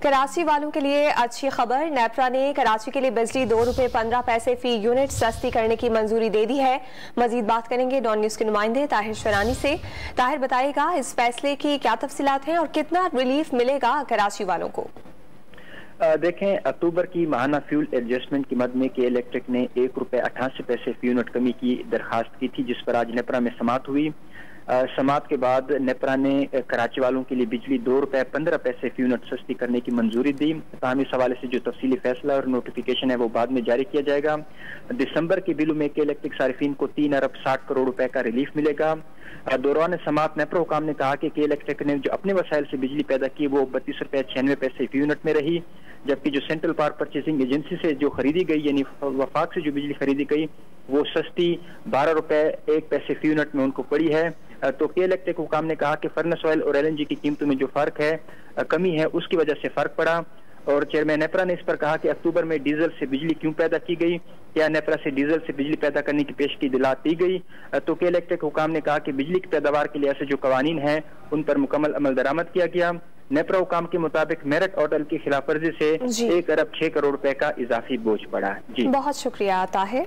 कराची वालों के लिए अच्छी खबर। नेपरा ने कराची के लिए बिजली ₹2.15 फी यूनिट सस्ती करने की मंजूरी दे दी है। मजीद बात करेंगे डॉन न्यूज के नुमाइंदे ताहिर शरानी से। ताहिर बताएगा इस फैसले की क्या तफसीलात हैं और कितना रिलीफ मिलेगा कराची वालों को। देखें, अक्टूबर की माहाना फ्यूल एडजस्टमेंट की मद में के इलेक्ट्रिक ने ₹1.88 फी यूनिट कमी की दरखास्त की थी, जिस पर आज नेपरा में समात हुई। समात के बाद नेपरा ने कराची वालों के लिए बिजली ₹2.15 फी यूनिट सस्ती करने की मंजूरी दी। ताहम इस हवाले से जो तफसीली फैसला और नोटिफिकेशन है वो बाद में जारी किया जाएगा। दिसंबर के बिलों में के इलेक्ट्रिक सार्फिन को ₹3.60 अरब का रिलीफ मिलेगा। दौरान समात नेपरा हुकाम ने कहा कि के इलेक्ट्रिक ने जो अपने वसाइल से बिजली पैदा की वो ₹32.96 फी यूनिट में रही, जबकि जो सेंट्रल पावर परचेसिंग एजेंसी से जो खरीदी गई यानी वफाक से जो बिजली खरीदी गई वो सस्ती ₹12.01 फी यूनिट में उनको पड़ी है। तो के इलेक्ट्रिक हुकाम ने कहा कि फर्नेस ऑयल और LNG की कीमतों में जो फर्क है, कमी है, उसकी वजह से फर्क पड़ा। और चेयरमैन नेपरा ने इस पर कहा कि अक्टूबर में डीजल से बिजली क्यों पैदा की गई, क्या नेपरा से डीजल से बिजली पैदा करने की पेशगी दिलात दी गई। तो के इलेक्ट्रिक हुकाम ने कहा कि बिजली की पैदावार के लिए ऐसे जो कवानीन हैं उन पर मुकम्मल अमल दरामद किया गया। नेपरा हुकाम के मुताबिक मेरठ ऑर्डर की खिलाफ वर्जी से ₹1 अरब 6 करोड़ का इजाफी बोझ पड़ा। जी बहुत शुक्रिया ताहिर।